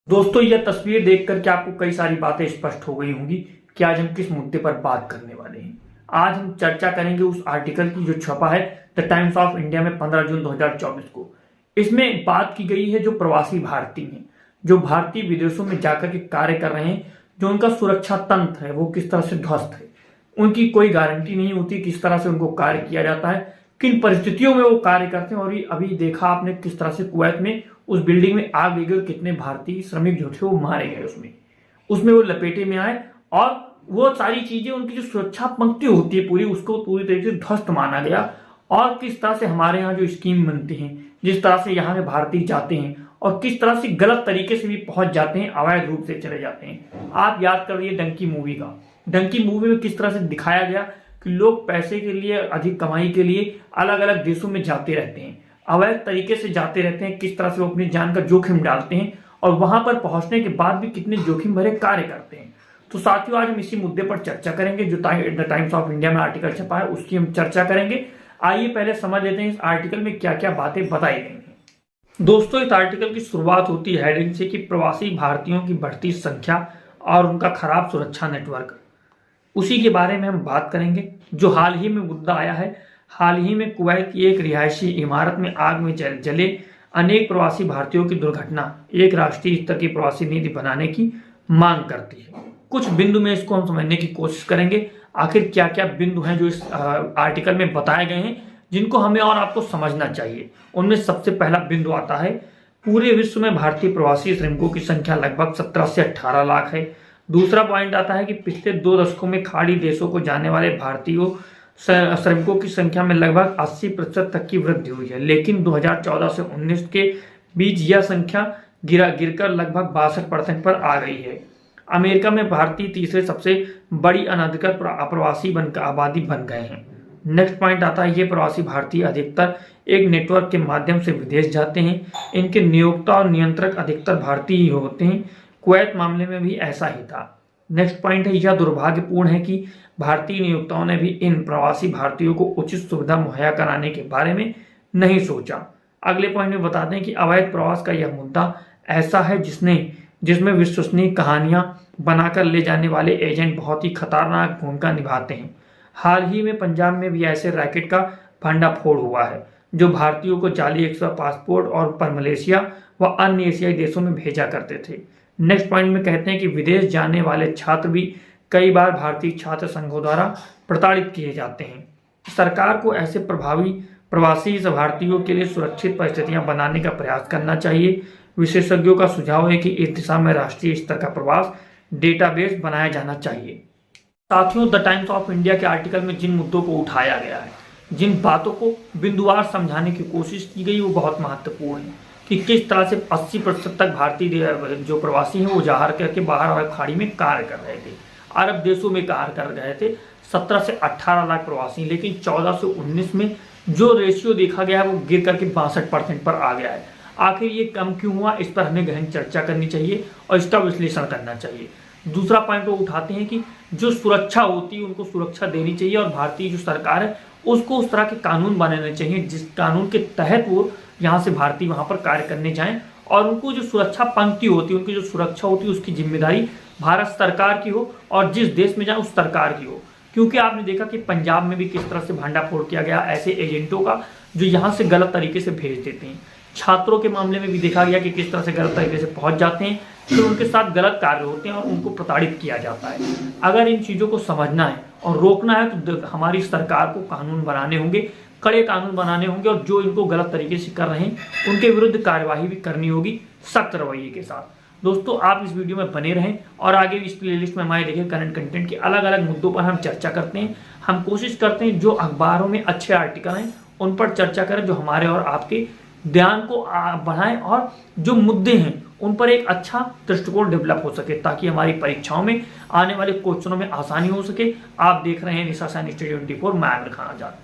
दोस्तों, यह तस्वीर देख करके आपको कई सारी बातें स्पष्ट हो गई होंगी कि आज हम किस मुद्दे पर बात करने वाले हैं। आज हम चर्चा करेंगे उस आर्टिकल की जो छपा है द टाइम्स ऑफ इंडिया में 15 जून 2024 को। इसमें बात की गई है जो प्रवासी भारतीय हैं, जो भारतीय विदेशों में जाकर के कार्य कर रहे हैं, जो उनका सुरक्षा तंत्र है वो किस तरह से ध्वस्त है। उनकी कोई गारंटी नहीं होती किस तरह से उनको कार्य किया जाता है, किन परिस्थितियों में वो कार्य करते हैं। और अभी देखा आपने किस तरह से कुवैत में उस बिल्डिंग में आग लगी और कितने भारतीय श्रमिक जो थे वो मारे गए उसमें वो लपेटे में आए। और वो सारी चीजें, उनकी जो सुरक्षा पंक्ति होती है पूरी, उसको पूरी तरीके से ध्वस्त माना गया। और किस तरह से हमारे यहाँ जो स्कीम बनती हैं, जिस तरह से यहाँ के भारतीय जाते हैं और किस तरह से गलत तरीके से भी पहुंच जाते हैं, अवैध रूप से चले जाते हैं। आप याद कर रही है डंकी मूवी में किस तरह से दिखाया गया कि लोग पैसे के लिए, अधिक कमाई के लिए अलग अलग देशों में जाते रहते हैं, अवैध तरीके से जाते रहते हैं, किस तरह से वो अपनी जान का जोखिम डालते हैं और वहां पर पहुंचने के बाद भी कितने जोखिम भरे कार्य करते हैं। तो साथियों, आज हम इसी मुद्दे पर चर्चा करेंगे। जो द टाइम्स ऑफ इंडिया में आर्टिकल छपा है उसकी हम चर्चा करेंगे। आइए पहले समझ लेते हैं इस आर्टिकल में क्या क्या बातें बताई गई हैं। दोस्तों, इस आर्टिकल की शुरुआत होती है हेडिंग से कि प्रवासी भारतीयों की बढ़ती संख्या और उनका खराब सुरक्षा नेटवर्क। उसी के बारे में हम बात करेंगे। जो हाल ही में मुद्दा आया है, हाल ही में कुवैत की एक रिहायशी इमारत में आग में जले अनेक प्रवासी भारतीयों की दुर्घटना एक राष्ट्रीय स्तर की प्रवासी नीति बनाने की मांग करती है। कुछ बिंदु में इसको हम समझने की कोशिश करेंगे। आखिर क्या क्या बिंदु हैं जो इस आर्टिकल में बताए गए हैं, जिनको हमें और आपको समझना चाहिए। उनमें सबसे पहला बिंदु आता है, पूरे विश्व में भारतीय प्रवासी श्रमिकों की संख्या लगभग 17 से 18 लाख है। दूसरा पॉइंट आता है कि पिछले 2 दशकों में खाड़ी देशों को जाने वाले भारतीयों श्रमिकों की संख्या में लगभग 80% तक की वृद्धि हुई है, लेकिन 2014 से 19 के बीच यह संख्या गिरकर लगभग 62% पर आ गई है। अमेरिका में भारतीय तीसरे सबसे बड़ी अनधिकृत अप्रवासी आबादी बन गए हैं। नेक्स्ट पॉइंट आता है, ये प्रवासी भारतीय अधिकतर एक नेटवर्क के माध्यम से विदेश जाते हैं। इनके नियोक्ता और नियंत्रक अधिकतर भारतीय ही होते हैं। कुवैत मामले में भी ऐसा ही था। नेक्स्ट पॉइंट है, यह दुर्भाग्यपूर्ण है कि भारतीय नियोक्ताओं ने भी इन प्रवासी भारतीयों को उचित सुविधा मुहैया कराने के बारे में नहीं सोचा। अगले पॉइंट में बताते हैं कि अवैध प्रवास का यह मुद्दा ऐसा है जिसमें विश्वसनीय कहानियां बनाकर ले जाने वाले एजेंट बहुत ही खतरनाक भूमिका निभाते हैं। हाल ही में पंजाब में भी ऐसे रैकेट का भंडाफोड़ हुआ है जो भारतीयों को जाली एक्सप्रेस पासपोर्ट और पर मलेशिया व अन्य एशियाई देशों में भेजा करते थे। नेक्स्ट पॉइंट में कहते हैं कि विदेश जाने वाले छात्र भी कई बार भारतीय छात्र संघों द्वारा प्रताड़ित किए जाते हैं। सरकार को ऐसे प्रवासी भारतीयों के लिए सुरक्षित परिस्थितियां बनाने का प्रयास करना चाहिए। विशेषज्ञों का सुझाव है कि इस दिशा में राष्ट्रीय स्तर का प्रवास डेटाबेस बनाया जाना चाहिए। साथियों, द टाइम्स ऑफ इंडिया के आर्टिकल में जिन मुद्दों को उठाया गया है, जिन बातों को बिंदुवार समझाने की कोशिश की गई, वो बहुत महत्वपूर्ण है कि किस तरह से 80% तक भारतीय जो प्रवासी हैं वो जाहिर करके बाहर अरब खाड़ी में कार्य कर रहे थे, अरब देशों में कार्य कर रहे थे। 17 से 18 लाख प्रवासी, लेकिन 14 से 19 में जो रेशियो देखा गया है वो गिर करके 62% पर आ गया है। आखिर ये कम क्यों हुआ, इस पर हमें गहन चर्चा करनी चाहिए और इसका विश्लेषण करना चाहिए। दूसरा पॉइंट वो उठाते हैं कि जो सुरक्षा होती है उनको सुरक्षा देनी चाहिए और भारतीय जो सरकार है उसको उस तरह के कानून बनाने चाहिए जिस कानून के तहत वो यहाँ से भारतीय वहाँ पर कार्य करने जाएं और उनको जो सुरक्षा पंक्ति होती है, उनकी जो सुरक्षा होती है उसकी जिम्मेदारी भारत सरकार की हो और जिस देश में जाए उस सरकार की हो। क्योंकि आपने देखा कि पंजाब में भी किस तरह से भांडाफोड़ किया गया ऐसे एजेंटों का जो यहाँ से गलत तरीके से भेज देते हैं। छात्रों के मामले में भी देखा गया कि किस तरह से गलत तरीके से पहुंच जाते हैं, तो उनके साथ गलत कार्य होते हैं और उनको प्रताड़ित किया जाता है। अगर इन चीज़ों को समझना है और रोकना है तो हमारी सरकार को कानून बनाने होंगे, कड़े कानून बनाने होंगे और जो इनको गलत तरीके से कर रहे हैं उनके विरुद्ध कार्यवाही भी करनी होगी सख्त रवैये के साथ। दोस्तों, आप इस वीडियो में बने रहें और आगे भी इस प्लेलिस्ट में हमारे देखें करंट कंटेंट के अलग अलग मुद्दों पर हम चर्चा करते हैं। हम कोशिश करते हैं जो अखबारों में अच्छे आर्टिकल हैं उन पर चर्चा करें जो हमारे और आपके ध्यान को बढ़ाएं और जो मुद्दे हैं उन पर एक अच्छा दृष्टिकोण डेवलप हो सके ताकि हमारी परीक्षाओं में आने वाले क्वेश्चनों में आसानी हो सके। आप देख रहे हैं निशा सैन स्टडी 24, मैं आमिर खान आजाद।